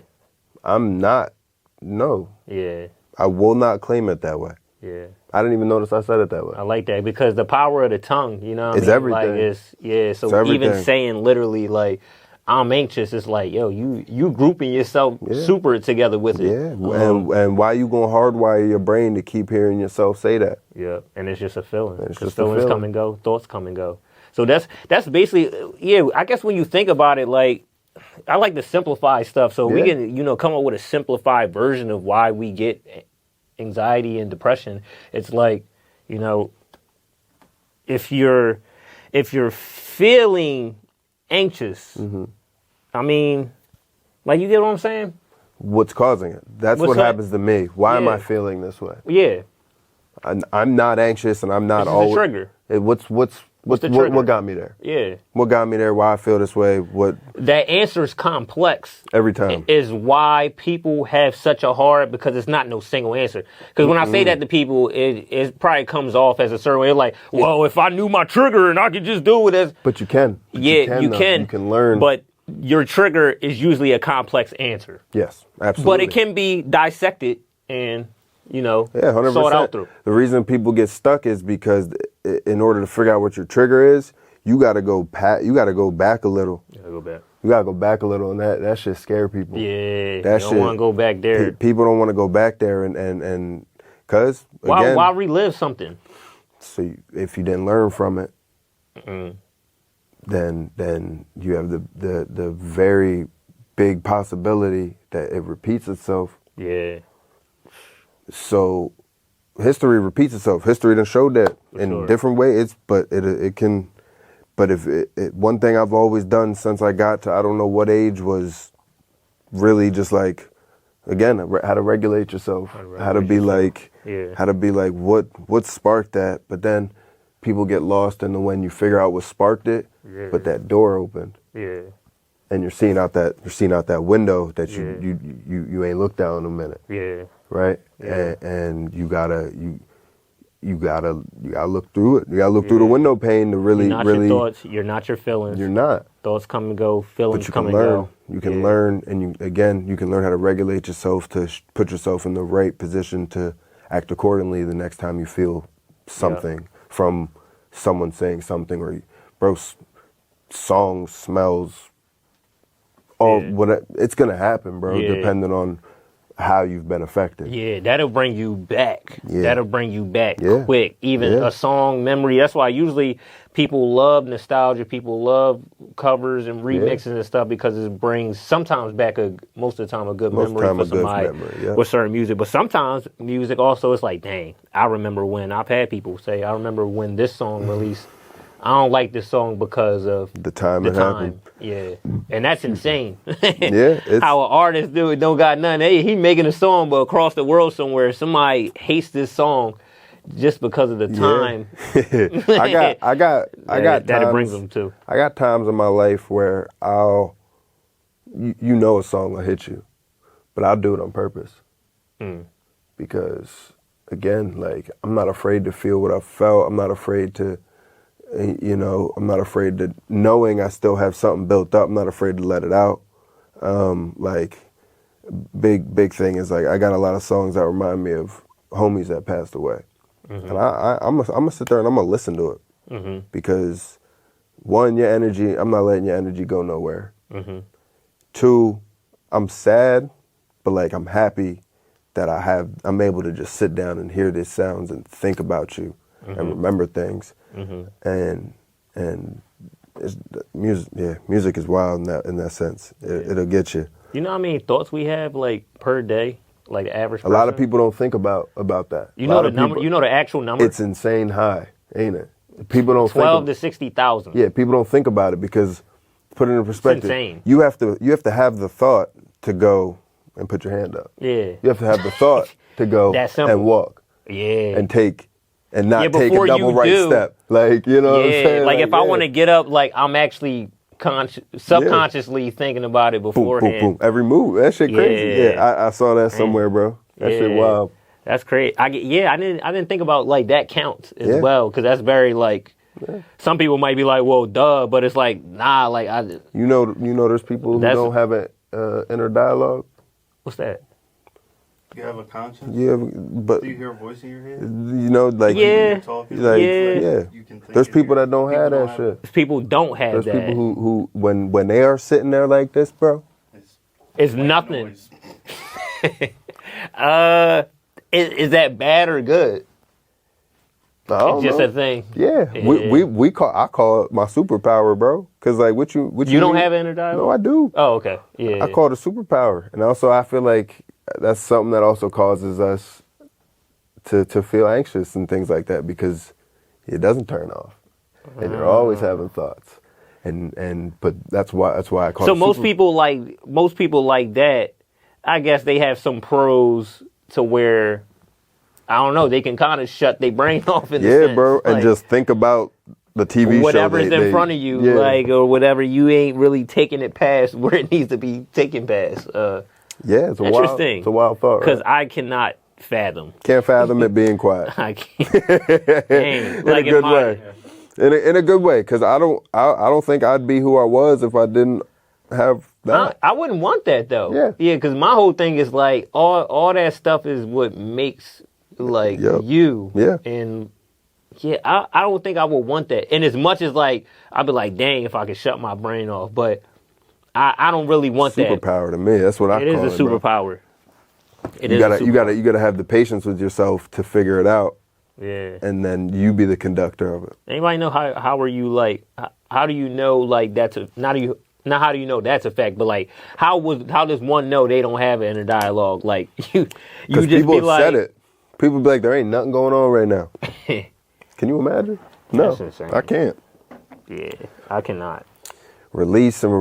I'm not. No. Yeah. I will not claim it that way. Yeah. I didn't even notice I said it that way. I like that because the power of the tongue, you know what I mean? It's everything. Like It's so everything. even saying literally like I'm anxious, it's like, yo, you grouping yourself super together with it. Yeah. And why you gonna hardwire your brain to keep hearing yourself say that? Yeah. And it's just a feeling. It's Because just a feelings feeling. come and go, thoughts come and go. So that's basically I guess when you think about it, like I like to simplify stuff so we can, come up with a simplified version of why we get anxiety and depression. It's like, if you're feeling anxious, I mean, like, you get what I'm saying? What's causing it? That's what happens to me. Why am I feeling this way? Yeah. I'm not anxious, and I'm not It's always. a trigger. What's the trigger? what got me there? Yeah. What got me there? Why I feel this way? What That answer is complex. every time? Is why people have such a hard, because it's not no single answer. Because when I say that to people, it probably comes off as a certain way. Like, well, if I knew my trigger and I could just do it as. But you can. You can. You can learn. But your trigger is usually a complex answer. Yes, absolutely. But it can be dissected and, 100%. sought out through. The reason people get stuck is because in order to figure out what your trigger is, you got to go back a little. Yeah, go back. You got to go back a little, and that shit scare people. Yeah, that you don't want to go back there. People don't want to go back there, and cause again, why relive something? So if you didn't learn from it, then you have the very big possibility that it repeats itself. Yeah. So history repeats itself. History done showed that in different ways. But it can. But if one thing I've always done since I got to I don't know what age was really just like, again, how to regulate yourself, how to be like what sparked that. But then people get lost in the when you figure out what sparked it, but that door opened. Yeah. And you're seeing out that window that you ain't looked down in a minute. Yeah. Right? Yeah. And you gotta look through it. You gotta look through the window pane to really You're not your thoughts, you're not your feelings. You're not. Thoughts come and go, feelings come and go. go. You can learn, and you can learn how to regulate yourself to put yourself in the right position to act accordingly the next time you feel something from someone saying something, or songs, smells, it's gonna happen, bro, depending on how you've been affected. Yeah, that'll bring you back. Yeah. That'll bring you back quick. Even a song memory. That's why usually people love nostalgia. People love covers and remixes and stuff because it brings sometimes back most of the time a good memory for somebody with certain music. But sometimes music also is like, dang, I remember when. I've had people say, I remember when this song released. I don't like this song because of the time it happened. Yeah, and that's insane. It's how an artist don't got nothing. Hey, he making a song, but across the world somewhere, somebody hates this song just because of the time. I got that times, it brings them to. I got times in my life where a song will hit you, but I'll do it on purpose because again, like I'm not afraid to feel what I felt. I'm not afraid to. I'm not afraid to knowing I still have something built up. I'm not afraid to let it out. Big thing is like I got a lot of songs that remind me of homies that passed away, and I'm gonna sit there and I'm gonna listen to it because one, your energy. I'm not letting your energy go nowhere. Two, I'm sad, but like I'm happy that I'm able to just sit down and hear these sounds and think about you and remember things. And it's, music is wild in that sense. It'll get you. You know how many thoughts we have like per day, like the average person? A lot of people don't think about that. You know the number. You know the actual number. It's insane high, ain't it? People don't 12 to 60,000. Yeah, people don't think about it because put it in perspective. It's insane. You have to have the thought to go and put your hand up. Yeah. You have to have the thought to go and walk. Yeah. And take. And not take a double right step. Like, you know what I'm saying? Like if I want to get up, like I'm actually subconsciously thinking about it beforehand. Boom. Every move. That shit crazy. Yeah, I saw that somewhere, bro. That shit wild. That's crazy. I didn't think about like that counts as well, because that's very like, some people might be like, well, duh, but it's like, nah, like You know there's people who don't have an inner dialogue. What's that? You have a conscience? Yeah, but Do you hear a voice in your head? you know, like Yeah. You're talking, like Yeah. You can think There's it. people that don't have People that don't shit. People don't have There's that. people who when they are sitting there like this, bro. It's white nothing. noise. Is that bad or good? I don't It's just know. a thing. Yeah, Yeah. I call it my superpower, bro. Cause like what you You don't mean? have inner dialogue? No, I do. Oh, okay. Yeah. I call it a superpower, and also I feel like that's something that also causes us to feel anxious and things like that because it doesn't turn off, and you're always having thoughts, but that's why I call. So it most people like that. I guess they have some pros to where I don't know. They can kind of shut their brain off in a Yeah, sense. bro, and Like, just think about the TV whatever's show. in front of you, yeah. like or whatever, you ain't really taking it past where it needs to be taken past. Yeah, it's a Interesting. It's a wild thought. Because Right? I cannot fathom. Can't fathom it being quiet. I can't. Dang, In a good way. In a good way, because I don't think I'd be who I was if I didn't have that. I wouldn't want that though. Yeah. Yeah, because my whole thing is like all that stuff is what makes like Yep. you. Yeah. And yeah, I don't think I would want that. And as much as like I'd be like, dang, if I could shut my brain off, but I don't really want that. Superpower to me. That's what I It call is a it. Bro. superpower. It You is a you gotta have the patience with yourself to figure it out, Yeah. and then you be the conductor of it. Anybody know how are you like? How do you know like that's a not how do you know that's a fact? But like how does one know they don't have it in a dialogue? Like you just People be have like, said it. People be like, there ain't nothing going on right now. Can you imagine? No, That's insane. I can't. yeah, I cannot. Release and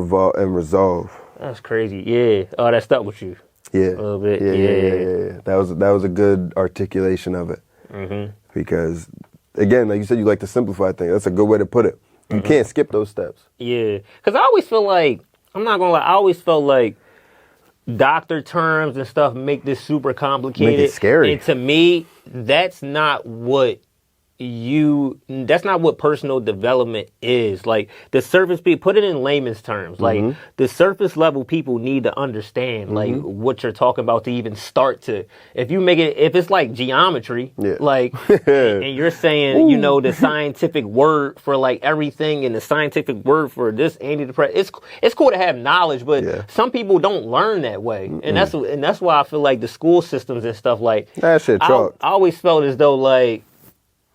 resolve. That's crazy. Yeah. Oh, that stuck with you. Yeah, A little bit, yeah. That was a good articulation of it. Mm-hmm. Because again, like you said, you like to simplify things. That's a good way to put it. You Mm-hmm. can't skip those steps. Yeah. Because I always feel like I'm not gonna lie. I always felt like doctor terms and stuff make this super complicated. Make it scary. And to me, that's not what personal development is. Like the surface people, put it in layman's terms. Like the surface level people need to understand like what you're talking about to even start to. If it's like geometry, Yeah. like and you're saying, you know, the scientific word for like everything and the scientific word for this antidepressant. It's cool to have knowledge, but Yeah. some people don't learn that way. And that's why I feel like the school systems and stuff like That shit chalked. I always felt as though like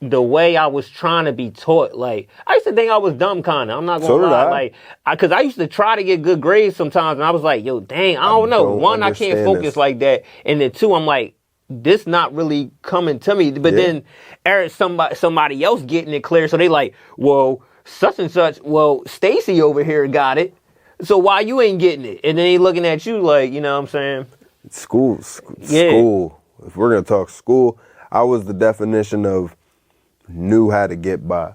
the way I was trying to be taught, like I used to think I was dumb, kinda. I'm not gonna So did lie, I. like because I used to try to get good grades sometimes, and I was like, yo, dang, I don't know. don't One, I can't understand focus this. like that, and then two, I'm like, this not really coming to me. But Yeah. then somebody else getting it clear, so they like, well, such and such. Well, Stacy over here got it, so why you ain't getting it? And then he looking at you like, you know what I'm saying? School. Yeah. School. If we're gonna talk school, I was the definition of knew how to get by.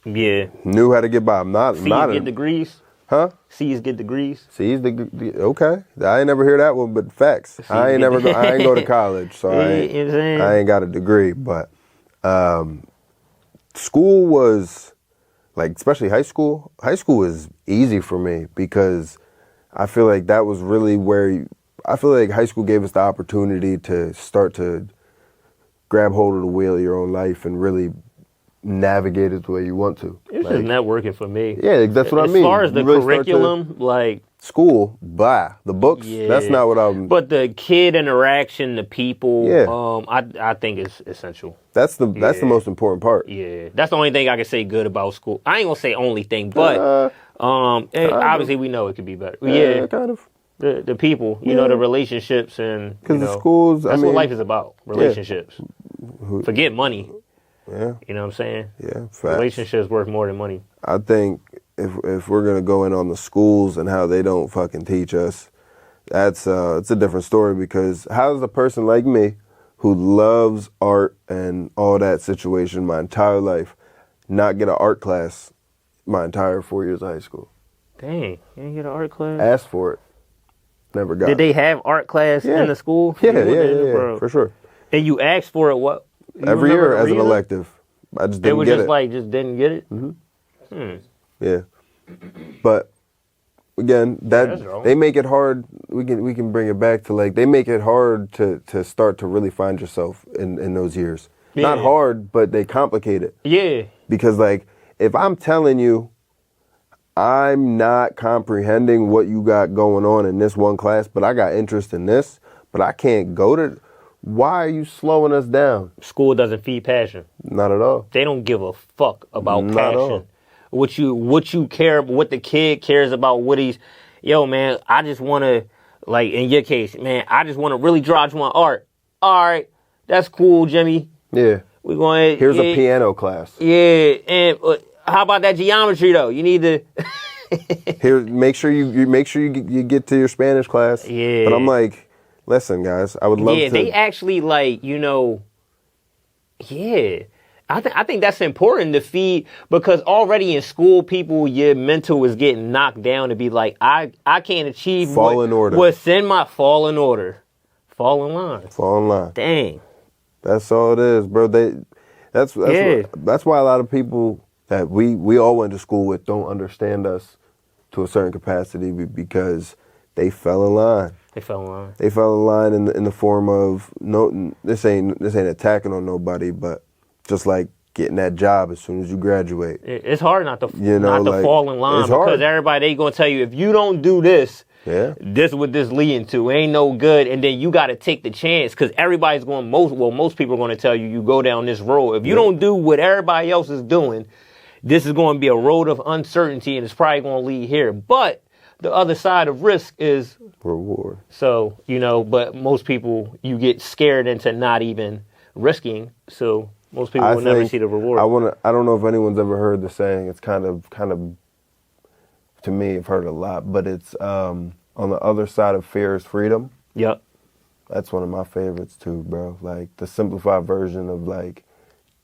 Yeah. Knew how to get by. I'm not. C's not get a, degrees. huh? C's get degrees. See, okay. I ain't never hear that one, but facts. I ain't go to college, so Yeah, you know what I'm saying? I ain't got a degree. But school was like, especially high school. High school was easy for me because I feel like that was really where I feel like high school gave us the opportunity to start to grab hold of the wheel of your own life and really navigate it the way you want to. It's Like, just not working for me. yeah, that's what I mean. As far as the You really start to- curriculum, like, School, the books. yeah. That's not what I'm. But the kid interaction, the people, Yeah. I think is essential. That's the most important part. Yeah, that's the only thing I can say good about school. I ain't gonna say only thing, but obviously we know it could be better. Yeah, kind of. the people, you know, the relationships and Because you the know, schools. That's I mean, what life is about. Relationships. Forget money. Yeah, You know what I'm saying? yeah. Facts. Relationships worth more than money. I think if we're gonna go in on the schools and how they don't fucking teach us, it's a different story. Because how does a person like me, who loves art and all that situation my entire life, not get an art class my entire 4 years of high school? Dang, you didn't get an art class? Asked for it, never got Did it. they have art class Yeah. in the school? Yeah, Bro. for sure. And you asked for it what? You Every remember year the as an reason? elective. I just They didn't were get just it. like, just didn't get it? Yeah. But again, that's wrong. they make it hard. We can bring it back to like they make it hard to start to really find yourself in those years. Not hard, but they complicate it. Yeah. Because like if I'm telling you I'm not comprehending what you got going on in this one class, but I got interest in this, but I can't go to, why are you slowing us down? School doesn't feed passion. Not at all. They don't give a fuck about Not passion. at all. What you care, what the kid cares about, what he's, yo, man, I just want to, like in your case, man, I just want to really draw my art. All right, that's cool, Jimmy. Yeah. We're going. Here's a piano class. Yeah, and how about that geometry though? You need to. Here, make sure you get to your Spanish class. Yeah. But I'm like, listen, guys, I would love to. Yeah, they actually like, yeah. I think that's important to feed, because already in school, your mental is getting knocked down to be like, I can't achieve what's in my fall in order. Fall in line. Fall in line. Dang. That's all it is, bro. That's why a lot of people that we all went to school with don't understand us to a certain capacity, because they fell in line. They fell in line. They fell in line in the form of this ain't attacking on nobody, but just like getting that job as soon as you graduate. It's hard not to like, fall in line, because everybody, they gonna tell you, if you don't do this, this is what this leading to. Ain't no good. And then you got to take the chance, because everybody's going, most people are going to tell you go down this road. If you don't do what everybody else is doing, this is going to be a road of uncertainty, and it's probably going to lead here. But the other side of risk is reward. So, but most people, you get scared into not even risking. So most people will never see the reward. I don't know if anyone's ever heard the saying. It's kind of, to me, I've heard it a lot, but it's on the other side of fear is freedom. Yep. That's one of my favorites too, bro. Like the simplified version of like,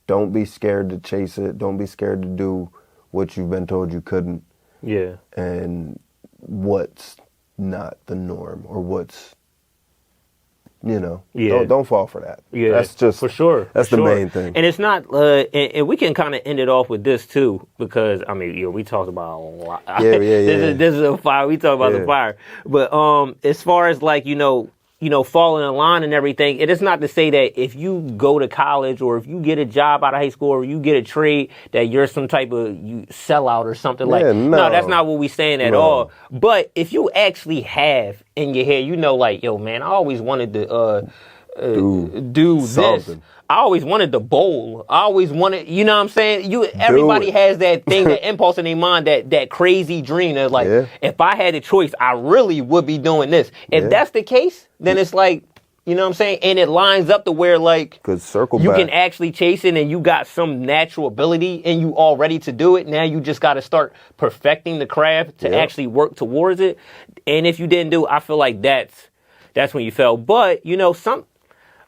don't be scared to chase it. Don't be scared to do what you've been told you couldn't. Yeah. And what's not the norm, or what's, don't fall for that. Yeah, that's just for sure. That's the main thing. And it's not, and we can kind of end it off with this too, because we talked about a lot. Yeah. This is a fire. We talk about the fire, but as far as like falling in line and everything, it is not to say that if you go to college or if you get a job out of high school or you get a trade that you're some type of sellout or something no, that's not what we're saying at all. But if you actually have in your head, like, yo, man, I always wanted to do something. this. I always wanted to bowl. I always wanted, you know what I'm saying? Everybody has that thing, that impulse in their mind, that crazy dream that's like, if I had a choice, I really would be doing this. If that's the case, then it's like, you know what I'm saying? And it lines up to where like you can actually chase it, and you got some natural ability and you all ready to do it. Now you just got to start perfecting the craft to actually work towards it. And if you didn't do it, I feel like that's when you fell. But,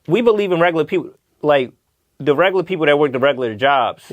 we believe in regular people. Like, the regular people that work the regular jobs,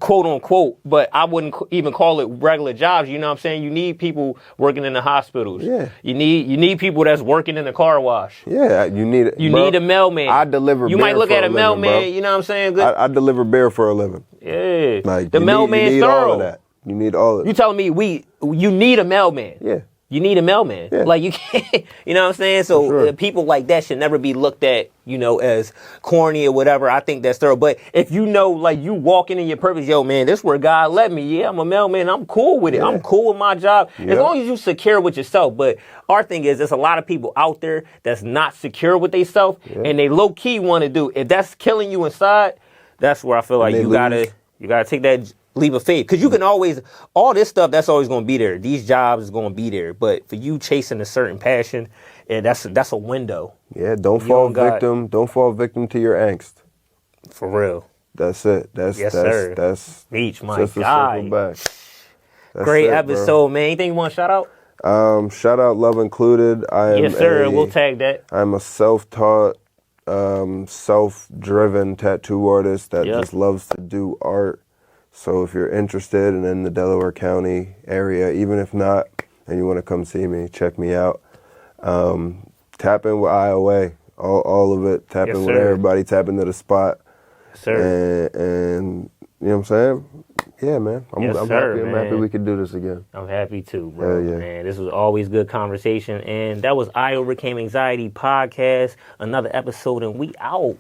quote unquote, but I wouldn't even call it regular jobs. You know what I'm saying? You need people working in the hospitals. Yeah. You need people that's working in the car wash. Yeah, you need a mailman. I deliver. You beer might look for at a mailman. Bro. You know what I'm saying? I deliver beer for a living. Yeah. Like the mailman's you need thorough. all of that. You need all of it. You telling me you need a mailman? Yeah. You need a mailman. Yeah. Like, you can't, you know what I'm saying? So people like that should never be looked at, as corny or whatever. I think that's thorough. But if like you walking in your purpose, yo, man, this is where God led me. Yeah, I'm a mailman. I'm cool with it. I'm cool with my job. As long as you secure with yourself. But our thing is, there's a lot of people out there that's not secure with themselves, and they low key want to do. If that's killing you inside, that's where I feel like you gotta take that leap of faith, because you can always, all this stuff that's always going to be there. These jobs is going to be there, but for you chasing a certain passion, that's a window. Yeah, don't fall victim to your angst. For real. That's it. That's Meech, my just guy. Great episode, man. Anything you want to shout out? Shout out Love Included. Yes, sir. We'll tag that. I'm a self-taught, self-driven tattoo artist that just loves to do art. So if you're interested and in the Delaware County area, even if not, and you want to come see me, check me out. Tap in with IOA, all of it. Tap in with everybody. Tap into the spot. Yes, sir. And you know what I'm saying? Yeah, man. I'm Yes, happy. sir, I'm happy man. we could do this again. I'm happy too, bro. Hell yeah. Man, this was always good conversation. And that was I Overcame Anxiety podcast. Another episode, and we out.